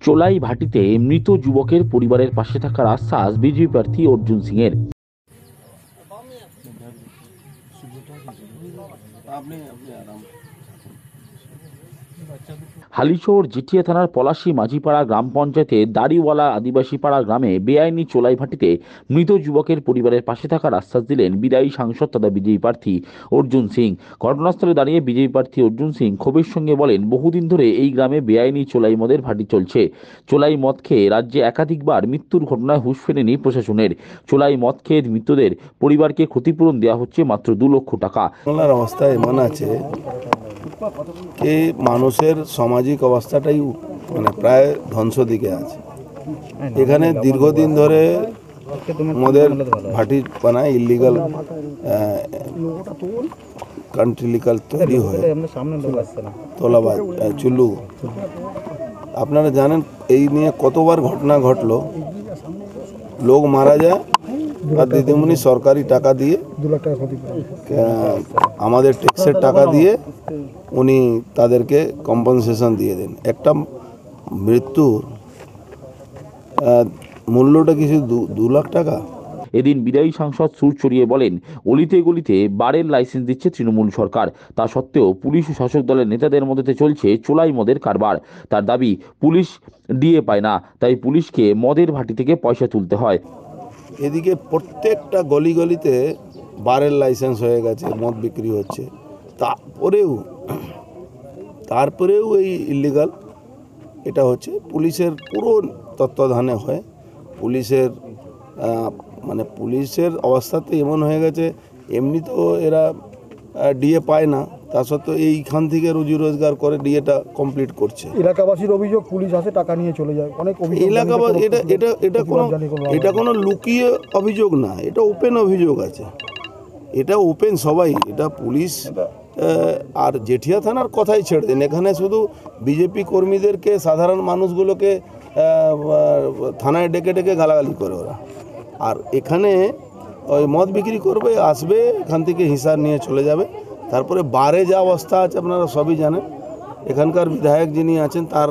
চোলাই ভাটিতে মৃত যুবকের পরিবারের পাশে থাকার আশ্বাস বিজেপি প্রার্থী অর্জুন সিংয়ের। হালিশহর জেঠিয়া থানার পলাশী মাঝিপাড়া গ্রাম পঞ্চায়েতের দাড়িওয়ালা আদিবাসীপাড়া গ্রামে বেআইনি চোলাই ভাটিতে মৃত যুবকের পরিবারের পাশে থাকার আশ্বাস দিলেন বিদায়ী সাংসদ তথা বিজেপি প্রার্থী অর্জুন সিং। ঘটনাস্থলে দাঁড়িয়ে বিজেপি প্রার্থী অর্জুন সিং ক্ষোভের সঙ্গে বলেন, বহুদিন ধরে এই গ্রামে বেআইনি চোলাই মদের ভাটি চলছে। চোলাই মদ খেয়ে রাজ্যে একাধিকবার মৃত্যুর ঘটনায় হুঁশ ফেরেনি প্রশাসনের। চোলাই মদ খেয়ে মৃতদের পরিবারকে ক্ষতিপূরণ দেওয়া হচ্ছে মাত্র 2 লক্ষ টাকা। অবস্থা এমন আছে কি মানুষের সামাজিক অবস্থাটাই মানে প্রায় ধ্বংস দিকে আছে। এখানে দীর্ঘদিন ধরে মদের ভাটি বানায়, ইলিগাল কান্ট্রিলিকাল তৈরি হয়ে তোলাবাজ চুল্লু। আপনারা জানেন এই নিয়ে কতবার ঘটনা ঘটলো, লোক মারা যায় আর দিদিমণি সরকারি টাকা দিয়ে 2 লাখ টাকা আমাদের ট্যাক্সের টাকা দিয়ে উনি তাদেরকে কম্পেনসেশন দিয়ে দেন। একটা মৃত্যুর মূল্যটা কিছু 2 লাখ টাকা। এদিন বিদায়ী সাংসদ সুর চড়িয়ে বলেন, অলিতে গলিতে বারের লাইসেন্স দিচ্ছে তৃণমূল সরকার, তা সত্ত্বেও পুলিশ ও শাসক দলের নেতাদের মধ্যে চলছে চোলাই মদের কারবার। তার দাবি, পুলিশ ডিএ পায় না, তাই পুলিশকে মদের ভাটি থেকে পয়সা তুলতে হয়। এদিকে প্রত্যেকটা গলি গলিতে বারের লাইসেন্স হয়ে গেছে, মদ বিক্রি হচ্ছে। তারপরেও এই ইলিগাল এটা হচ্ছে। পুলিশের পুরো তত্ত্বাবধানে হয়। পুলিশের অবস্থা তো এমন হয়ে গেছে, এমনি তো এরা ডিএ পায় না, তা সত্ত্বেও এইখান থেকে রুজি রোজগার করে ডিএটা কমপ্লিট করছে। এলাকাবাসীর অভিযোগ, পুলিশ আসে টাকা নিয়ে চলে যায়। অনেক এলাকাবাসী এটা কোনো লুকিয়ে অভিযোগ না, এটা ওপেন অভিযোগ আছে। এটা ওপেন সবাই, এটা পুলিশ আর জেঠিয়া থানার কথাই ছেড়ে দিন। এখানে শুধু বিজেপি কর্মীদেরকে, সাধারণ মানুষগুলোকে থানায় ডেকে ডেকে গালাগালি করে ওরা। আর এখানে ওই মদ বিক্রি করবে, আসবে, এখান থেকে হিসাব নিয়ে চলে যাবে। তারপরে বারে যা অবস্থা আছে আপনারা সবই জানেন। এখানকার বিধায়ক যিনি আছেন তার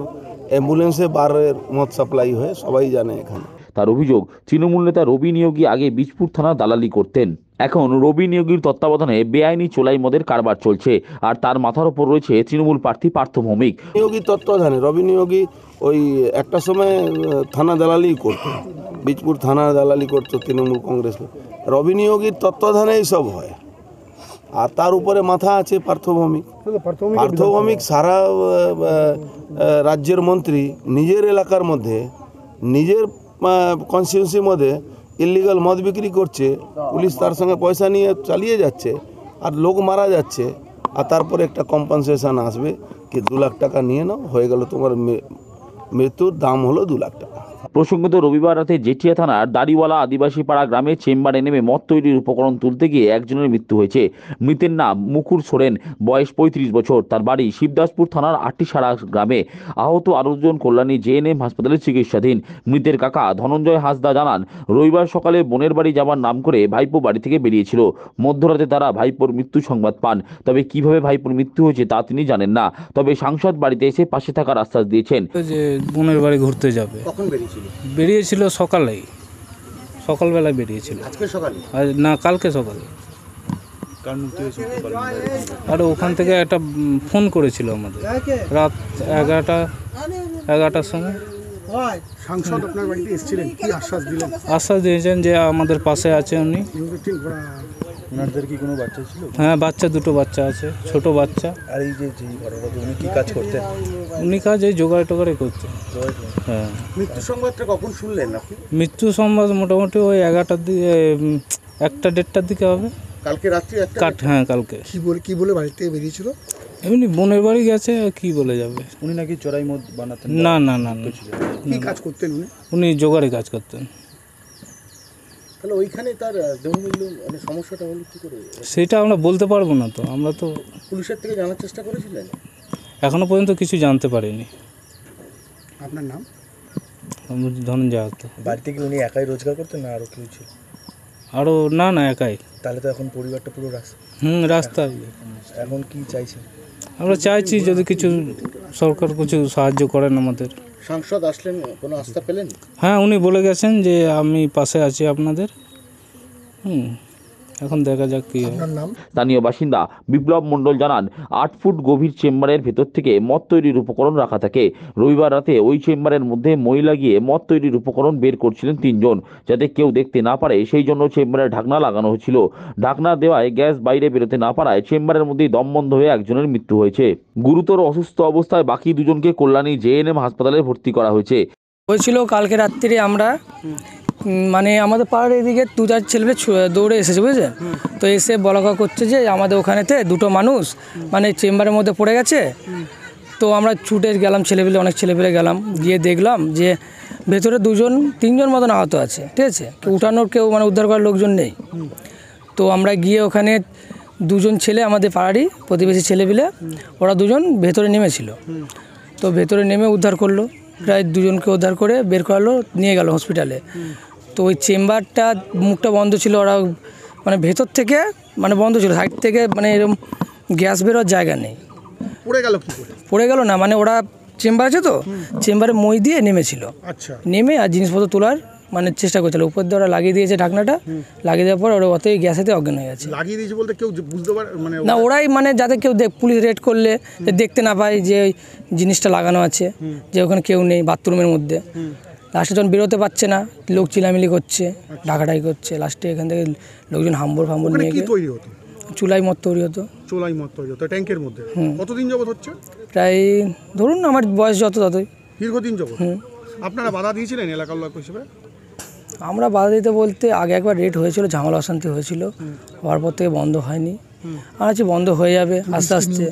অ্যাম্বুলেন্সে বারের মদ সাপ্লাই হয়, সবাই জানে এখানে। তার অভিযোগ, তৃণমূল নেতা রবি নিয়োগী আগে বীজপুর থানার দালালি করতেন, এখন রবি নিয়োগীর তত্ত্বাবধানে বেআইনি চোলাই মদের কারবার চলছে, আর তার মাথার উপর রয়েছে তৃণমূল প্রার্থী পার্থ ভৌমিক। নিয়োগীর তত্ত্বাবধানে রবি নিয়োগী ওই একটা সময় থানা দালালি করতো, বীজপুর থানা দালালি করতো তৃণমূল কংগ্রেস। রবি নিয়োগীর তত্ত্বাবধানেই সব হয়। আর তার উপরে মাথা আছে পার্থ ভৌমিক। সারা রাজ্যের মন্ত্রী, নিজের এলাকার মধ্যে, নিজের কনস্টিটিউন্সির মধ্যে ইলিগাল মদ বিক্রি করছে, পুলিশ তার সঙ্গে পয়সা নিয়ে চালিয়ে যাচ্ছে, আর লোক মারা যাচ্ছে। আর তারপরে একটা কম্পেনসেশন আসবে কি 2 লাখ টাকা নিয়ে নাও, হয়ে গেল তোমার মৃত্যুর দাম হলো 2 লাখ টাকা। প্রসঙ্গত, রবিবার রাতে জেঠিয়া থানার দাড়িওয়ালা আদিবাসীপাড়া গ্রামে চেম্বারে নেমে মদ তৈরির উপকরণ তুলতে গিয়ে একজনের মৃত্যু হয়েছে। মৃতের নাম মুকুর সোরেন, বয়স 35 বছর। তার বাড়ি শিবদাসপুর থানার আটিসাড়া গ্রামে। আহত আরও জন কল্যাণী জেএনএম হাসপাতালে চিকিৎসাধীন। মৃতের কাকা ধনঞ্জয় হাঁসদা জানান, রবিবার সকালে বোনের বাড়ি যাওয়ার নাম করে ভাইপো বাড়ি থেকে বেরিয়েছিল। মধ্যরাতে তারা ভাইপোর মৃত্যু সংবাদ পান। তবে কিভাবে ভাইপোর মৃত্যু হয়েছে তা তিনি জানেন না। তবে সাংসদ বাড়িতে এসে পাশে থাকার আশ্বাস দিয়েছেন। যে বোনের বাড়ি ঘুরতে যাবে। কখন বেরিয়েছিল সকালবেলায় বেরিয়েছিল। আজকে সকালে না, কালকে সকালে। আর ওখান থেকে একটা ফোন করেছিল আমাদের রাত 11টার সময়। সাংসদ আপনার বাড়িতে এসেছিলেন, কি আশ্বাস দিলেন? আশ্বাস দিয়েছেন যে আমাদের পাশে আছে উনি। ওনাদের কি কোনো বাচ্চা ছিল? হ্যাঁ, বাচ্চা, 2টো বাচ্চা আছে, ছোট বাচ্চা। আর এই যে ঘটনাটা, উনি কি কাজ করতেন? উনি কাজ এই জোগাড় করতেন। হ্যাঁ। মৃত্যু সংবাদটা কখন শুনলেন আপনি? মৃত্যু সংবাদ মোটামুটি ওই 11টার দিকে, 1টা-1:30টার দিকে হবে। কালকে রাত্রি? হ্যাঁ, কালকে। কি বলে বাড়ি থেকে বেরিয়েছিল? এমনি বোনের বাড়ি গেছে, কি বলে যাবে। উনি নাকি চোরাই মদ বানাতেন? না, কি কাজ করতেন উনি? উনি জোগাড়ে কাজ করতেন। তাহলে ওইখানে তার দেহমূল্য সমস্যাটা হলো কী করে? সেটা আমরা বলতে পারবো না তো। আমরা তো পুলিশের থেকে জানার চেষ্টা করেছিলেন? এখনো পর্যন্ত কিছু জানতে পারিনি। আপনার নাম? ধনঞ্জয় হাঁসদা। বাড়িতে কি উনি একাই রোজগার করতেন না আরও কেউ ছিল? আরও না, একাই। তাহলে তো এখন পরিবারটা পুরো রাস্তায়। এখন কি চাইছেন? আমরা চাইছি যদি কিছু সরকার কিছু সাহায্য করেন আমাদের। সাংসদ আসলেন, কোনো আস্থা পেলেন? হ্যাঁ, উনি বলে গেছেন যে আমি পাশে আছি আপনাদের। এখন দেখা যাক কী হয়। আপনার নাম? স্থানীয় বাসিন্দা বিপ্লব মণ্ডল জানান, 8 ফুট গভীর চেম্বারের ভেতর থেকে মদ তৈরির উপকরণ রাখা থাকে। রবিবার রাতে ওই চেম্বারের মধ্যে মই লাগিয়ে মদ তৈরির উপকরণ বের করছিলেন 3 জন, যাতে কেউ দেখতে না পারে সেই জন্য চেম্বারে ঢাকনা লাগানো হয়েছিল। ঢাকনা দেওয়ায় গ্যাস বাইরে বেরোতে না পারায় চেম্বারের মধ্যেই দম বন্ধ হয়ে একজনের মৃত্যু হয়েছে। গুরুতর অসুস্থ অবস্থায় বাকি দুজনকে কল্যাণী জেএনএম হাসপাতালে ভর্তি করা হয়েছে। হয়েছিল কালকে রাত্রিরে আমরা মানে আমাদের পাড়ার এদিকে 2-4 ছেলেপেলে দৌড়ে এসেছে, বুঝলেন? তো এসে বলা করছে যে আমাদের ওখানেতে 2টো মানুষ মানে চেম্বারের মধ্যে পড়ে গেছে। তো আমরা ছুটে গেলাম, ছেলেপেলে অনেক ছেলেপেলে গেলাম, গিয়ে দেখলাম যে ভেতরে 2-3জন মতন আহত আছে, ঠিক আছে? উঠানোর কেউ মানে উদ্ধার করার লোকজন নেই। তো আমরা গিয়ে ওখানে 2জন ছেলে আমাদের পাড়ারই প্রতিবেশী ছেলেপেলে, ওরা 2জন ভেতরে নেমেছিল। তো ভেতরে নেমে উদ্ধার করলো, প্রায় 2জনকে উদ্ধার করে বের করালো, নিয়ে গেল হসপিটালে। তো ওই চেম্বারটা মুখটা বন্ধ ছিল, ওরা মানে ভেতর থেকে মানে বন্ধ ছিল, সাইড থেকে মানে এরকম গ্যাস বেরোর জায়গা নেই। পড়ে গেল কি করে? পড়ে গেল না, মানে ওরা চেম্বার আছে তো, চেম্বারে মই দিয়ে নেমেছিল, আচ্ছা, নেমে আর জিনিসপত্র তোলার মানে চেষ্টা করছিল। উপর দিয়ে ওরা লাগিয়ে দিয়েছে ঢাকনাটা, লাগিয়ে দেওয়ার পর ওরা অতই গ্যাসেতে অজ্ঞান হয়ে গেছে। লাগিয়ে দিয়েছে বলতে কেউ বুঝতে পারে মানে? না, ওরাই মানে যাতে কেউ পুলিশ রেড করলে দেখতে না পায় যে ওই জিনিসটা লাগানো আছে, যে ওখানে কেউ নেই বাথরুমের মধ্যে। লাস্টে যখন বেরোতে পারছে না, লোক চিলামিলি করছে, ঢাকাঢাকি করছে, লাস্টে এখান থেকে লোকজন হাম্বর ওখানে নিয়ে কি গিয়ে তৈরি হতো? চুলাই মদ তৈরি হতো। চোলাই মদ তৈরি হতো ট্যাঙ্কের মধ্যে? কতদিন যাবত হচ্ছে? প্রায় ধরুন আমার বয়স ততই দীর্ঘদিন যাবত। আপনারা বাধা দিয়েছিলেন এলাকার লোক হিসেবে? আমরা বাধা দিতে বলতে আগে একবার রেট হয়েছিল, ঝামেলা অশান্তি হয়েছিল, হওয়ার পর থেকে বন্ধ হয়নি। আর আছে বন্ধ হয়ে যাবে আস্তে আস্তে।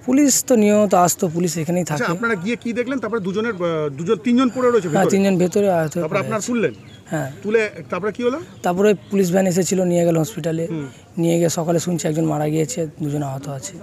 পুলিশ তো নিয়মিত আসতো, পুলিশ এখানেই থাকে। আপনারা গিয়ে কি দেখলেন? তারপরে 3জন পড়ে রয়েছে? হ্যাঁ, 3জন ভেতরে আহত হয়ে তারপরে আপনারা তুললেন? হ্যাঁ, তুলে তারপরে কি হলো? তারপরে পুলিশ ভ্যান এসেছিল, নিয়ে গেল হসপিটালে। নিয়ে গিয়ে সকালে শুনছি একজন মারা গিয়েছে, 2জন আহত আছে।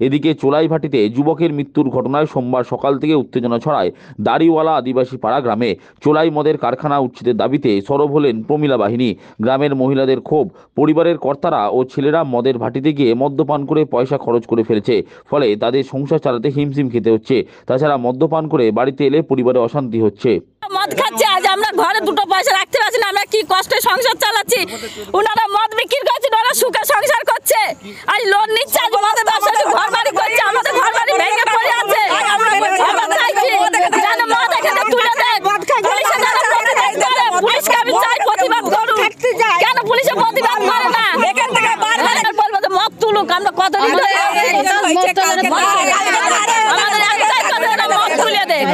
এদিকে চোলাইভাটিতে যুবকের মৃত্যুর ঘটনায় সোমবার সকাল থেকে উত্তেজনা ছড়ায় দাড়িওয়ালা আদিবাসী পাড়া গ্রামে। চোলাই মদের কারখানা উচ্ছেদের দাবিতে সরব হলেন প্রমিলা বাহিনী। গ্রামের মহিলাদের ক্ষোভ, পরিবারের কর্তারা ও ছেলেরা মদের ভাটিতে গিয়ে মদ্যপান করে পয়সা খরচ করে ফেলেছে, ফলে তাদের সংসার চালাতে হিমশিম খেতে হচ্ছে। তাছাড়া মদ্যপান করে বাড়িতে এলে পরিবারে অশান্তি হচ্ছে। মদ খাচ্ছে, আজ আমরা ঘরে 2টো পয়সা রাখতে পারছি না, আমরা কি কষ্টে সংসার চালাচ্ছি। ওনারা মদ বিক্রি করছে, ওরা সুখে সংসার করছে, আজ লোন নিচ্ছে, আজ মদের ব্যবসা ঘর বাড়ি করছে, আমাদের ঘর বাড়ি ভেঙে পড়ে আছে। আমরা চাইছি যেন মদ এখানে তুলে দেয়, পুলিশে যেন প্রতিবাদ করে, পুলিশকে আমি চাই প্রতিবাদ করুক। কেন পুলিশে প্রতিবাদ করে না? বলবো যে মদ তুলুক, আমরা কতদিন আমাদের একটাই কথা, মদ তুলে দেয়।